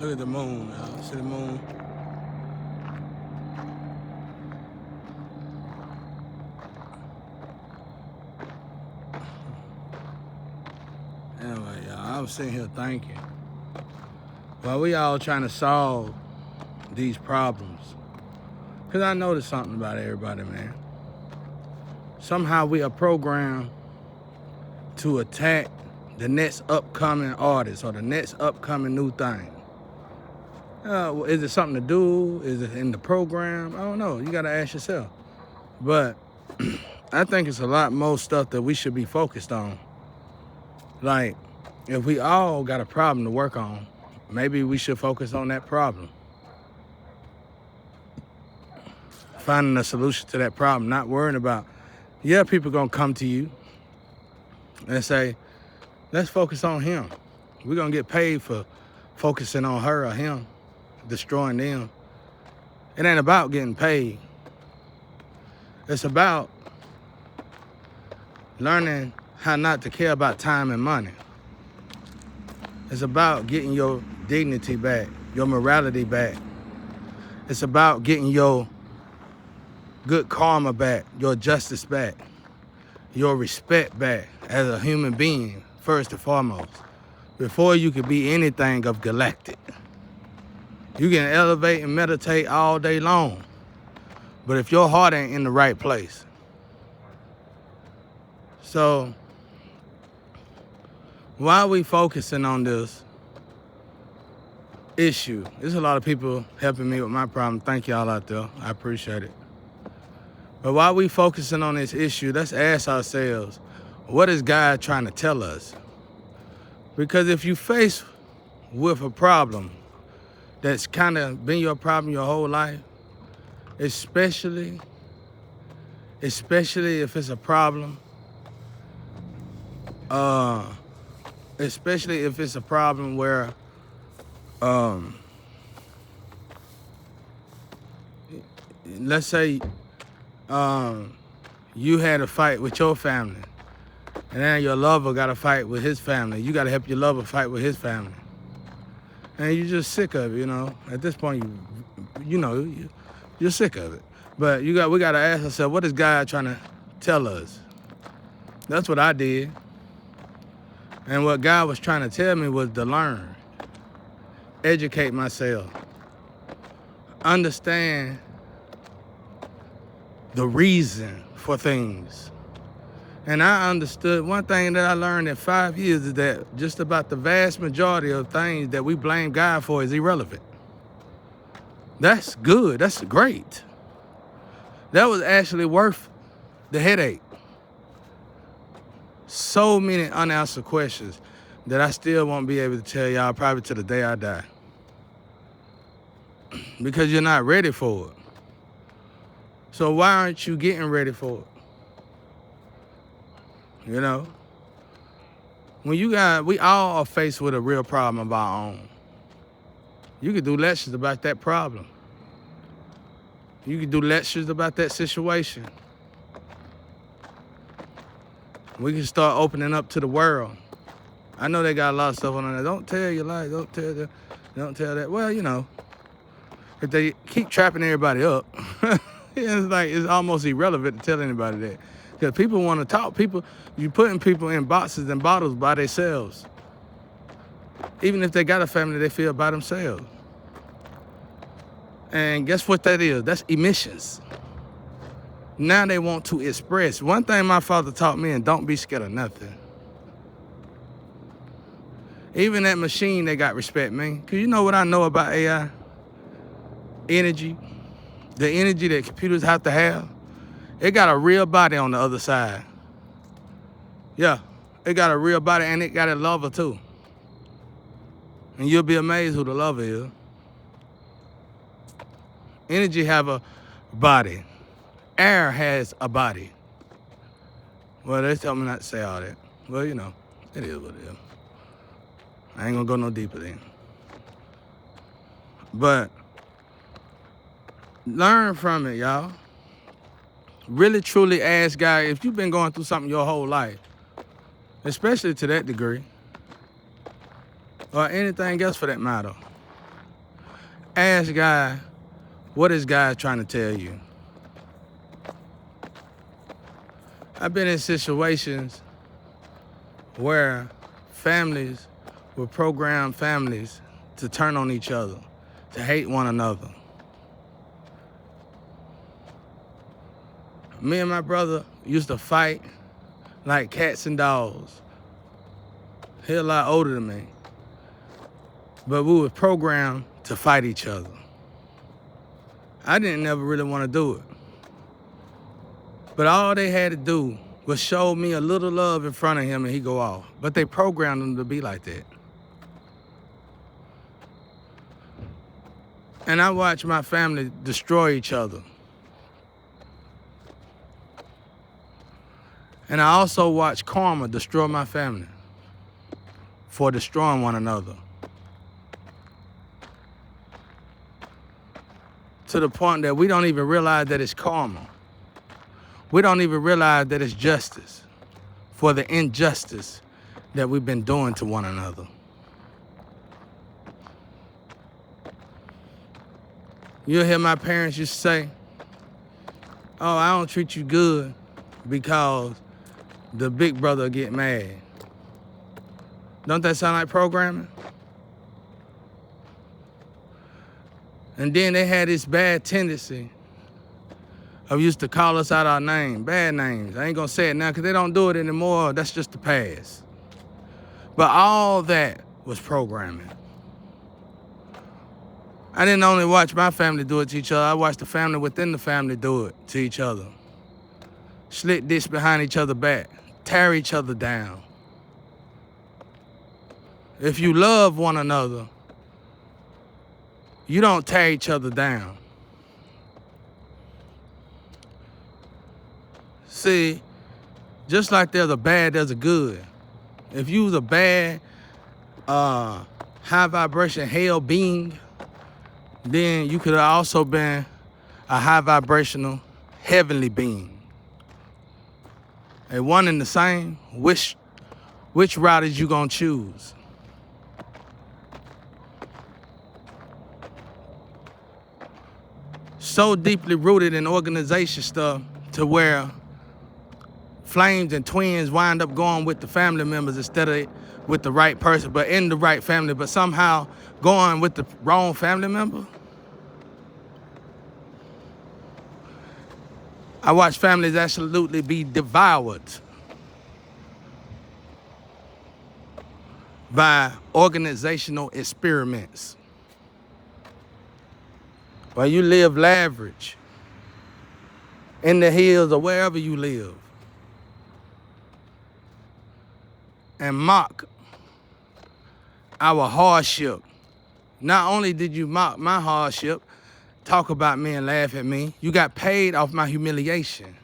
Look at the moon, y'all. See the moon? Anyway, y'all, I was sitting here thinking, while we all trying to solve these problems, because I noticed something about everybody, man. Somehow we are programmed to attack the next upcoming artist or the next upcoming new thing. Is it something to do? Is it in the program? I don't know. You got to ask yourself. But I think it's a lot more stuff that we should be focused on. Like, if we all got a problem to work on, maybe we should focus on that problem. Finding a solution to that problem, not worrying about, yeah, people gonna come to you and say, let's focus on him. We're gonna get paid for focusing on her or him, destroying them. It ain't about getting paid. It's about learning how not to care about time and money. It's about getting your dignity back, your morality back. It's about getting your good karma back, your justice back, your respect back as a human being, first and foremost, before you can be anything of galactic. You can elevate and meditate all day long, but if your heart ain't in the right place. So, why are we focusing on this issue? There's a lot of people helping me with my problem. Thank y'all out there. I appreciate it. But while we focusing on this issue, let's ask ourselves, what is God trying to tell us? Because if you face with a problem that's kind of been your problem your whole life, especially if it's a problem, especially if it's a problem where let's say you had a fight with your family, and then your lover got a fight with his family. You got to help your lover fight with his family. And you're just sick of it, you know. At this point, you're sick of it. But we got to ask ourselves, what is God trying to tell us? That's what I did. And what God was trying to tell me was to learn, educate myself, understand the reason for things. And I understood one thing that I learned in 5 years is that just about the vast majority of things that we blame God for is irrelevant. That's good. That's great. That was actually worth the headache. So many unanswered questions that I still won't be able to tell y'all probably to the day I die. Because you're not ready for it. So why aren't you getting ready for it? You know? We all are faced with a real problem of our own. You could do lectures about that problem. You could do lectures about that situation. We can start opening up to the world. I know they got a lot of stuff on there. Don't tell your lies, don't tell that. Well, you know, if they keep trapping everybody up, it's almost irrelevant to tell anybody that. Because people want to talk. You putting people in boxes and bottles by themselves. Even if they got a family, they feel by themselves. And guess what that is? That's emissions. Now they want to express. One thing my father taught me, and don't be scared of nothing. Even that machine, they got respect, man. Because you know what I know about AI? Energy. The energy that computers have to have. It got a real body on the other side. Yeah, it got a real body, and it got a lover too. And you'll be amazed who the lover is. Energy have a body. Air has a body. Well, they tell me not to say all that. Well, you know, it is what it is. I ain't gonna go no deeper then. But learn from it, y'all. Really, truly ask God, if you've been going through something your whole life, especially to that degree, or anything else for that matter, Ask God, what is God trying to tell you? I've been in situations where families will program families to turn on each other, to hate one another. Me and my brother used to fight like cats and dogs. He's a lot older than me. But we were programmed to fight each other. I didn't never really want to do it. But all they had to do was show me a little love in front of him and he go off. But they programmed him to be like that. And I watched my family destroy each other. And I also watched karma destroy my family for destroying one another. To the point that we don't even realize that it's karma. We don't even realize that it's justice for the injustice that we've been doing to one another. You'll hear my parents used to say, oh, I don't treat you good because the big brother get mad. Don't that sound like programming? And then they had this bad tendency of used to call us out our name, bad names. I ain't gonna say it now because they don't do it anymore. That's just the past. But all that was programming. I didn't only watch my family do it to each other, I watched the family within the family do it to each other. Slit this behind each other back, tear each other down. If you love one another, you don't tear each other down. See, just like there's a bad, there's a good. If you was a bad, high vibration hell being, then you could have also been a high vibrational heavenly being. And one and the same, which route is you gonna choose? So deeply rooted in organization stuff to where flames and twins wind up going with the family members instead of with the right person, but in the right family, but somehow going with the wrong family member. I watch families absolutely be devoured by organizational experiments. While you live lavish in the hills or wherever you live and mock our hardship. Not only did you mock my hardship, talk about me and laugh at me, you got paid off my humiliation.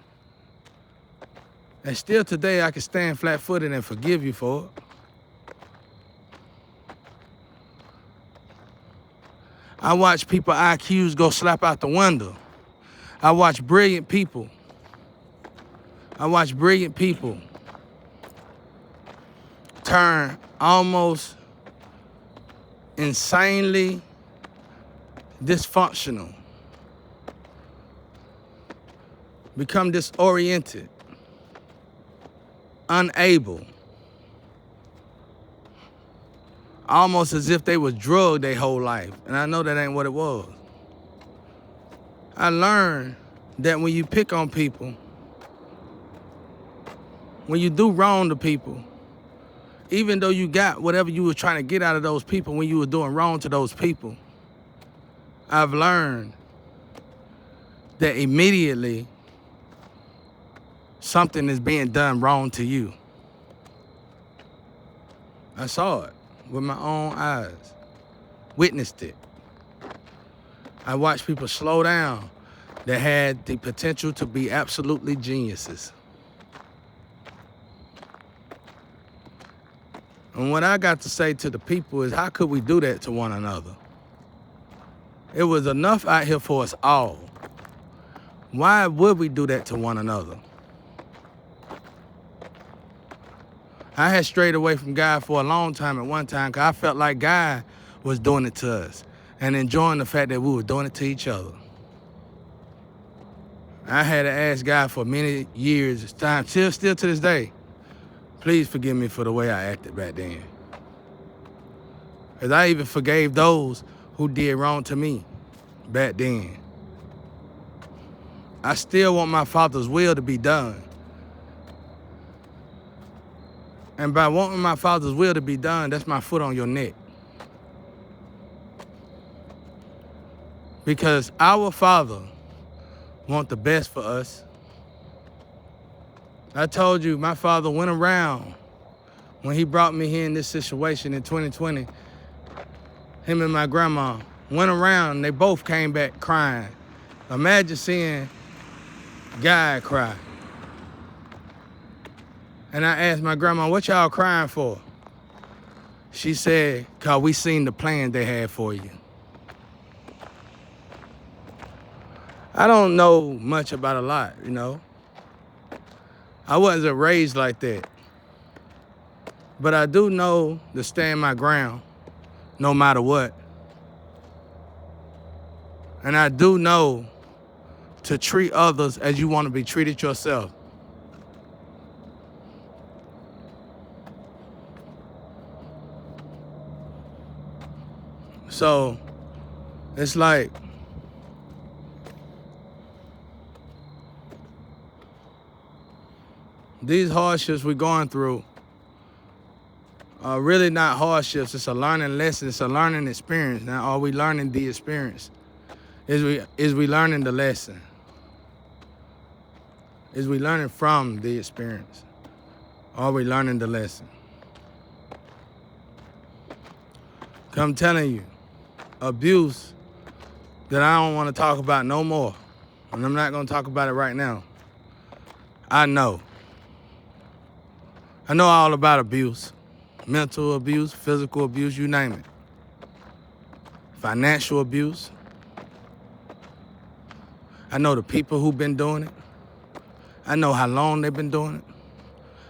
And still today I can stand flat-footed and forgive you for it. I watch people IQs go slap out the window. I watch brilliant people. Turn almost insanely dysfunctional. Become disoriented. Unable. Almost as if they was drugged their whole life. And I know that ain't what it was. I learned that when you pick on people, when you do wrong to people, even though you got whatever you were trying to get out of those people when you were doing wrong to those people, I've learned that immediately something is being done wrong to you. I saw it with my own eyes, witnessed it. I watched people slow down that had the potential to be absolutely geniuses. And what I got to say to the people is, how could we do that to one another? It was enough out here for us all. Why would we do that to one another? I had strayed away from God for a long time at one time because I felt like God was doing it to us. and enjoying the fact that we were doing it to each other. I had to ask God for many years, time, still to this day, please forgive me for the way I acted back then. Because I even forgave those who did wrong to me back then. I still want my Father's will to be done. And by wanting my Father's will to be done, that's my foot on your neck. Because our Father wants the best for us. I told you, my Father went around when he brought me here in this situation in 2020. Him and my grandma went around and they both came back crying. Imagine seeing God cry. And I asked my grandma, what y'all crying for? She said, 'cause we seen the plan they had for you. I don't know much about a lot, you know. I wasn't raised like that. But I do know to stand my ground, no matter what. And I do know to treat others as you want to be treated yourself. So it's like, these hardships we're going through are really not hardships. It's a learning lesson. It's a learning experience. Now, are we learning the experience? Is we learning the lesson? Is we learning from the experience? Are we learning the lesson? 'Cause I'm telling you, abuse that I don't want to talk about no more, and I'm not going to talk about it right now. I know all about abuse. Mental abuse, physical abuse, you name it. Financial abuse. I know the people who've been doing it. I know how long they've been doing it.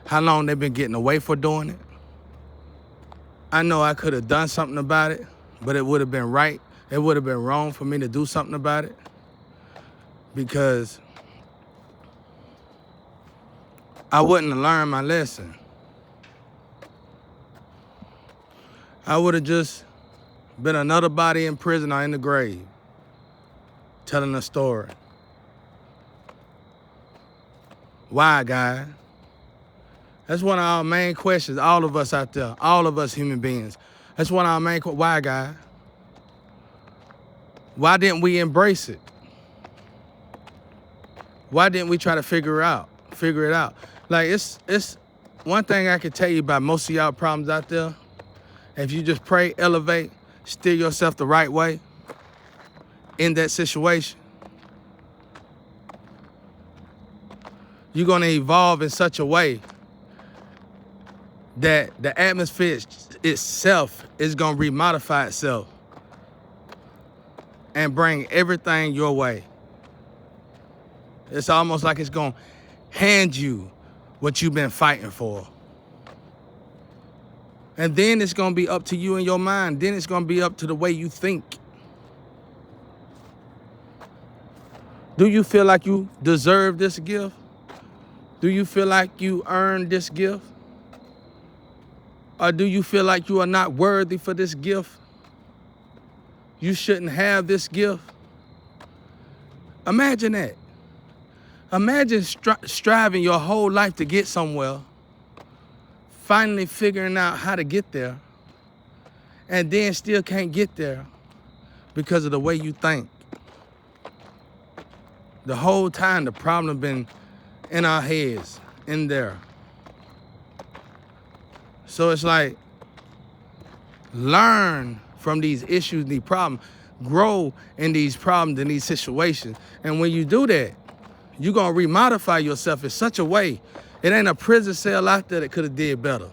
How long they've been getting away for doing it. I know I could have done something about it, but it would have been right. It would have been wrong for me to do something about it, because I wouldn't have learned my lesson. I would have just been another body in prison or in the grave, telling a story. Why, God? That's one of our main questions, all of us out there, all of us human beings. That's one of our main questions. Why, God? Why didn't we embrace it? Why didn't we try to figure it out? Like, it's one thing I can tell you about most of y'all problems out there. If you just pray, elevate, steer yourself the right way in that situation, you're going to evolve in such a way that the atmosphere itself is going to remodify itself and bring everything your way. It's almost like it's going to hand you what you've been fighting for. And then it's going to be up to you and your mind. Then it's going to be up to the way you think. Do you feel like you deserve this gift? Do you feel like you earned this gift? Or do you feel like you are not worthy for this gift? You shouldn't have this gift? Imagine that. Imagine striving your whole life to get somewhere, finally figuring out how to get there, and then still can't get there because of the way you think. The whole time the problem been in our heads, in there. So it's like, learn from these issues, these problems, grow in these problems, in these situations. And when you do that, you're gonna remodify yourself in such a way. It ain't a prison cell out there that could have did better.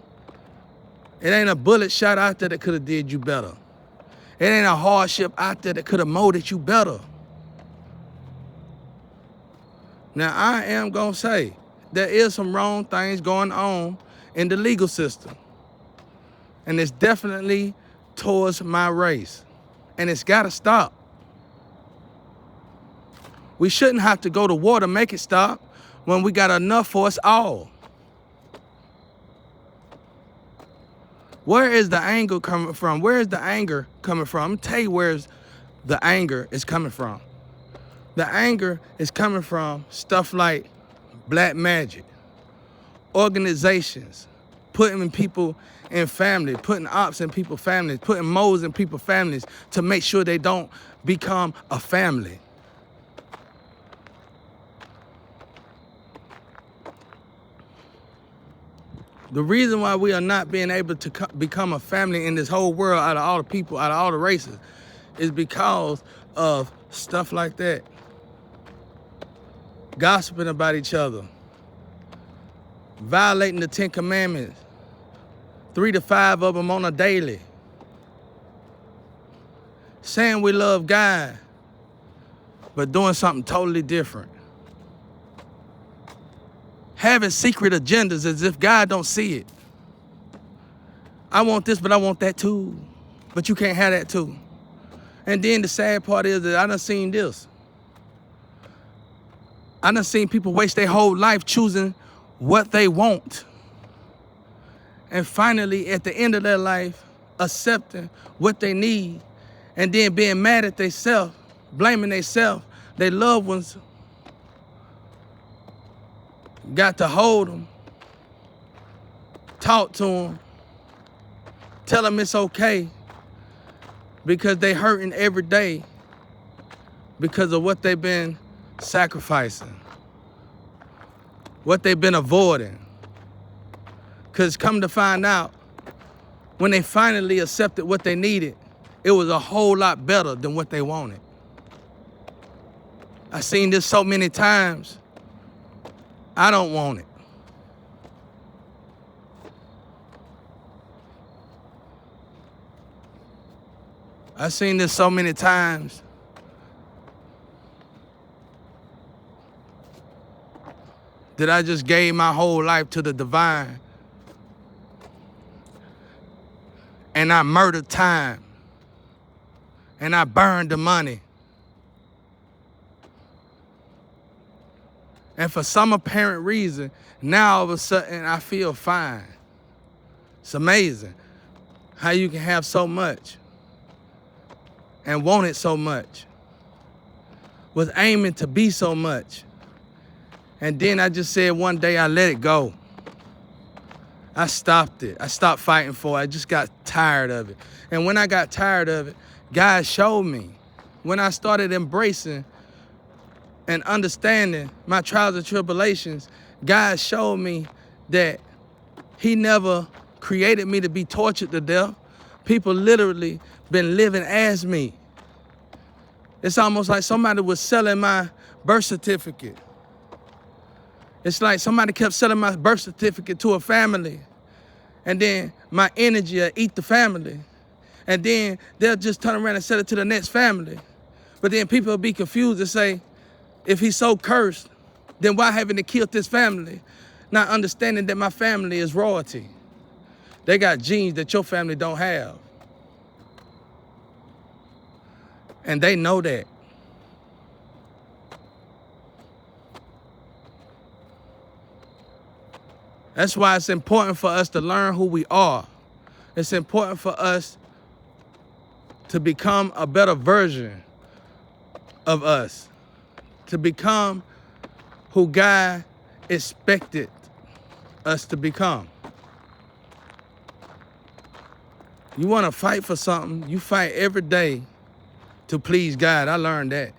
It ain't a bullet shot out there that could have did you better. It ain't a hardship out there that could have molded you better. Now, I am gonna say, there is some wrong things going on in the legal system. And it's definitely towards my race. And it's got to stop. We shouldn't have to go to war to make it stop when we got enough for us all. Where is the anger coming from? Where is the anger coming from? I'm going to tell you where the anger is coming from. The anger is coming from stuff like black magic, organizations, putting people in family, putting ops in people's families, putting moles in people's families to make sure they don't become a family. The reason why we are not being able to become a family in this whole world, out of all the people, out of all the races, is because of stuff like that. Gossiping about each other, violating the 10 Commandments, 3 to 5 of them on a daily, saying we love God, but doing something totally different. Having secret agendas as if God don't see it. I want this, but I want that too. But you can't have that too. And then the sad part is that I done seen this. I done seen people waste their whole life choosing what they want. And finally, at the end of their life, accepting what they need and then being mad at themselves, blaming themselves, their loved ones got to hold them, talk to them, tell them it's okay because they hurting every day because of what they've been sacrificing, what they've been avoiding. Because come to find out, when they finally accepted what they needed, it was a whole lot better than what they wanted. I've seen this so many times. I don't want it. I've seen this so many times. That I just gave my whole life to the divine. And I murdered time. And I burned the money. And for some apparent reason, now all of a sudden I feel fine. It's amazing how you can have so much and want it so much. Was aiming to be so much. And then I just said one day I let it go. I stopped it. I stopped fighting for it. I just got tired of it. And when I got tired of it, God showed me. When I started embracing and understanding my trials and tribulations, God showed me that He never created me to be tortured to death. People literally been living as me. It's almost like somebody was selling my birth certificate. It's like somebody kept selling my birth certificate to a family, and then my energy will eat the family. And then they'll just turn around and sell it to the next family. But then people will be confused and say, if he's so cursed, then why haven't they killed this family? Not understanding that my family is royalty. They got genes that your family don't have. And they know that. That's why it's important for us to learn who we are. It's important for us to become a better version of us. To become who God expected us to become. You want to fight for something, you fight every day to please God. I learned that.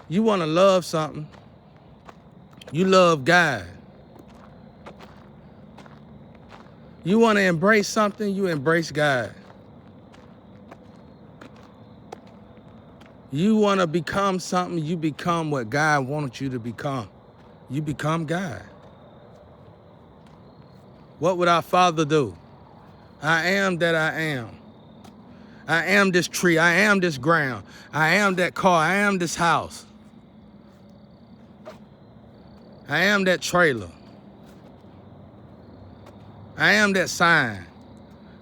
You want to love something, you love God. You want to embrace something, you embrace God. You want to become something, you become what God wanted you to become. You become God. What would our Father do? I am that I am. I am this tree, I am this ground. I am that car, I am this house. I am that trailer. I am that sign.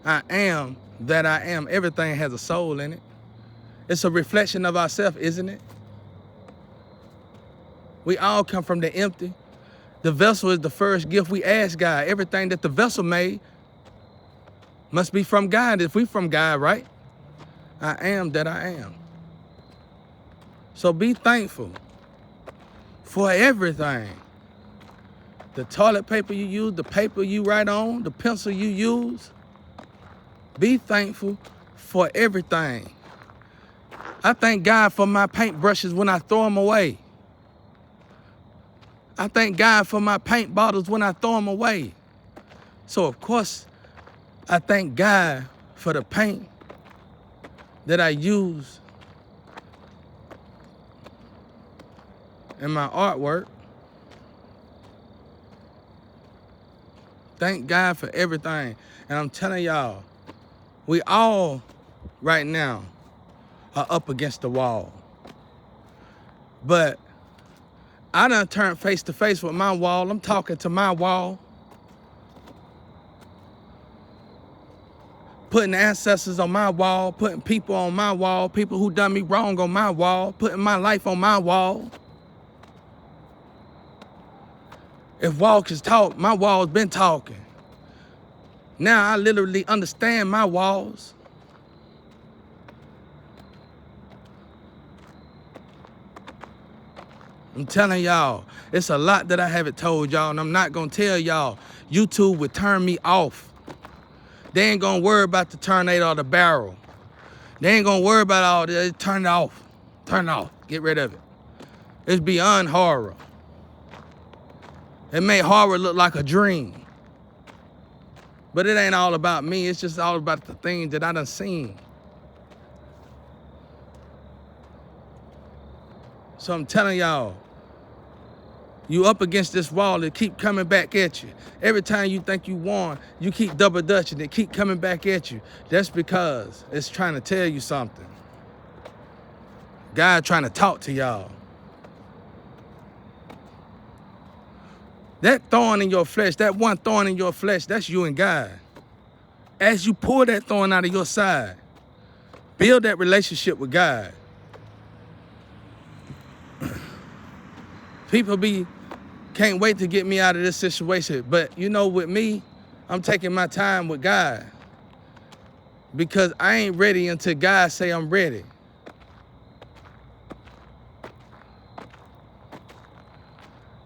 I am that I am. Everything has a soul in it. It's a reflection of ourselves, isn't it? We all come from the empty. The vessel is the first gift we ask God. Everything that the vessel made must be from God. If we from God, right? I am that I am. So be thankful for everything. The toilet paper you use, the paper you write on, the pencil you use. Be thankful for everything. I thank God for my paintbrushes when I throw them away. I thank God for my paint bottles when I throw them away. So of course, I thank God for the paint that I use in my artwork. Thank God for everything. And I'm telling y'all, we all right now are up against the wall. But I done turned face to face with my wall. I'm talking to my wall. Putting ancestors on my wall, putting people on my wall, people who done me wrong on my wall, putting my life on my wall. If walk is talk, my wall's been talking. Now I literally understand my walls. I'm telling y'all, it's a lot that I haven't told y'all, and I'm not gonna tell y'all. YouTube would turn me off. They ain't gonna worry about the tornado or the barrel. They ain't gonna worry about all this. Turn it off. Turn it off. Get rid of it. It's beyond horror. It made horror look like a dream. But it ain't all about me. It's just all about the things that I done seen. So I'm telling y'all, you up against this wall that keep coming back at you. Every time you think you won, you keep double dutching, it keep coming back at you. That's because it's trying to tell you something. God trying to talk to y'all. That thorn in your flesh, that one thorn in your flesh, that's you and God. As you pull that thorn out of your side, build that relationship with God. People can't wait to get me out of this situation. But you know, with me, I'm taking my time with God. Because I ain't ready until God say I'm ready.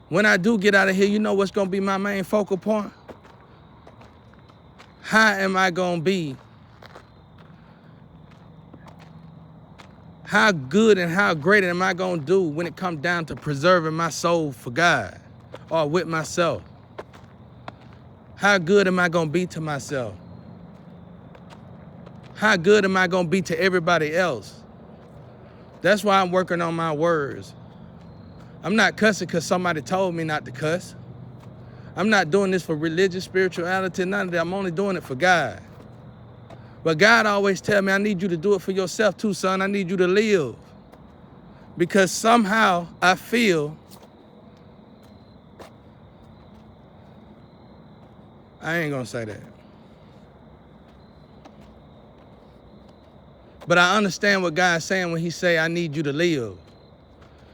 When I do get out of here, you know what's gonna be my main focal point? How am I gonna be? How good and how great am I gonna do when it comes down to preserving my soul for God or with myself? How good am I gonna be to myself? How good am I gonna be to everybody else? That's why I'm working on my words. I'm not cussing because somebody told me not to cuss. I'm not doing this for religious, spirituality, none of that. I'm only doing it for God. But God always tell me, I need you to do it for yourself too, son. I need you to live. Because somehow I feel I ain't gonna say that. But I understand what God's saying when he say, I need you to live.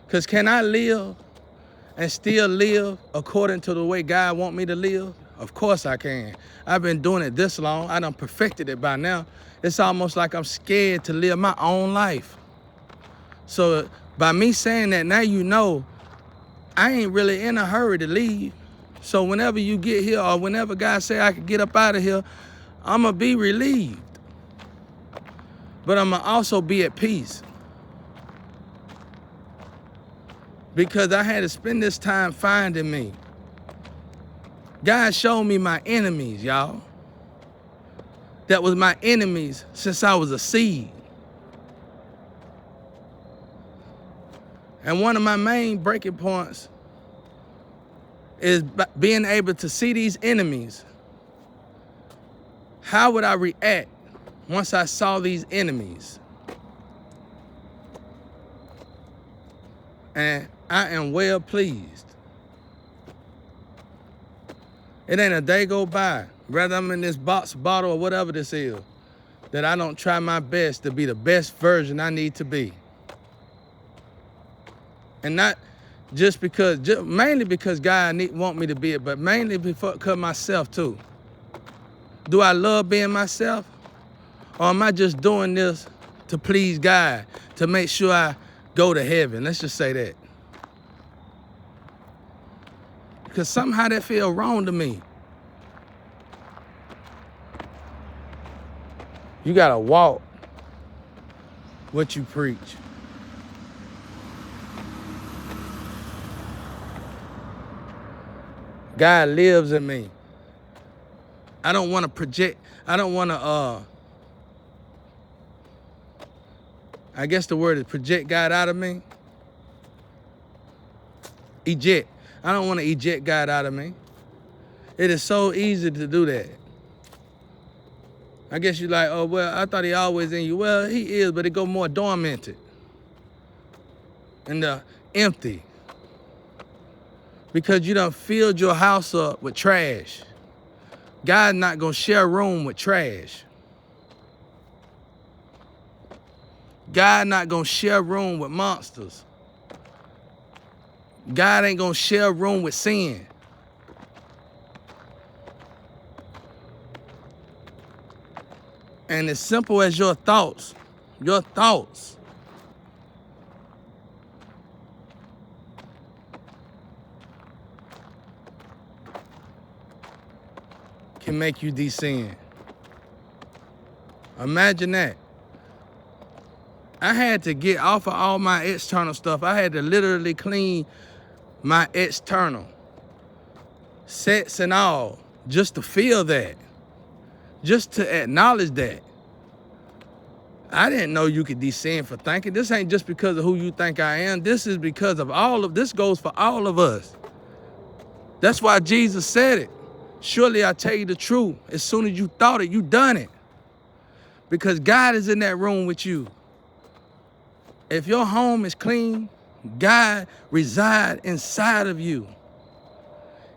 Because can I live and still live according to the way God want me to live? Of course I can. I've been doing it this long. I done perfected it by now. It's almost like I'm scared to live my own life. So by me saying that, now you know I ain't really in a hurry to leave. So whenever you get here or whenever God say I can get up out of here, I'm going to be relieved. But I'm going to also be at peace. Because I had to spend this time finding me. God showed me my enemies, y'all. That was my enemies since I was a seed. And one of my main breaking points is being able to see these enemies. How would I react once I saw these enemies? And I am well pleased. It ain't a day go by, whether I'm in this box, bottle, or whatever this is, that I don't try my best to be the best version I need to be. And not just because, mainly because God want me to be it, but mainly because myself too. Do I love being myself? Or am I just doing this to please God, to make sure I go to heaven? Let's just say that. Because somehow that feels wrong to me. You gotta walk what you preach. God lives in me. I don't want to project. I don't want to, I guess the word is project God out of me. Eject. I don't want to eject God out of me. It is so easy to do that. I guess you're like, oh, well, I thought he always in you. Well, he is, but it go more dormanted and empty. Because you done filled your house up with trash. God's not going to share room with trash. God not going to share room with monsters. God ain't going to share room with sin. And as simple as your thoughts can make you descend. Imagine that. I had to get off of all my external stuff. I had to literally clean my external sets and all, just to feel that, just to acknowledge that. I didn't know you could descend for thinking. This ain't just because of who you think I am. This is because of this goes for all of us. That's why Jesus said it. Surely I tell you the truth. As soon as you thought it, you done it. Because God is in that room with you. If your home is clean, God resides inside of you.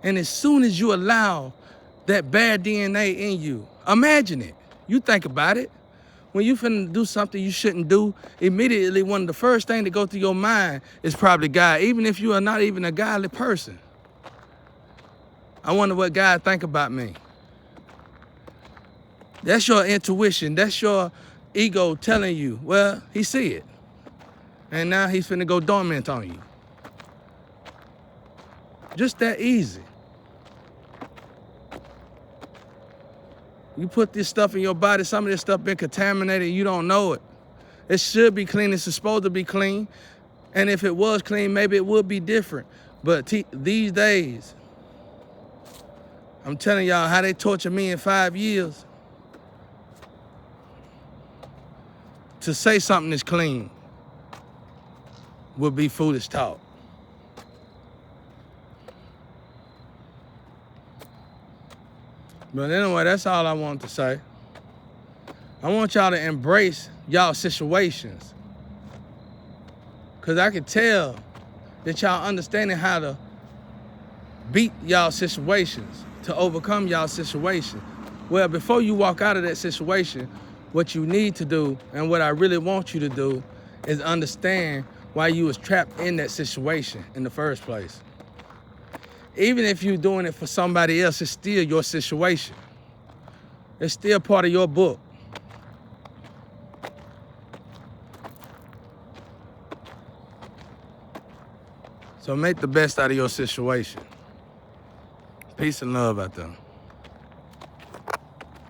And as soon as you allow that bad DNA in you, imagine it. You think about it. When you finna do something you shouldn't do, immediately one of the first things that go through your mind is probably God, even if you are not even a godly person. I wonder what God think about me. That's your intuition. That's your ego telling you, well, he see it. And now he's finna go dormant on you. Just that easy. You put this stuff in your body, some of this stuff been contaminated, you don't know it. It should be clean, it's supposed to be clean. And if it was clean, maybe it would be different. But these days, I'm telling y'all how they torture me in 5 years. To say something is clean would be foolish talk. But anyway, that's all I want to say. I want y'all to embrace y'all situations. Because I can tell that y'all understanding how to beat y'all situations, to overcome y'all situation. Well, before you walk out of that situation, what you need to do, and what I really want you to do, is understand why you was trapped in that situation in the first place. Even if you're doing it for somebody else, it's still your situation. It's still part of your book. So make the best out of your situation. Peace and love out there.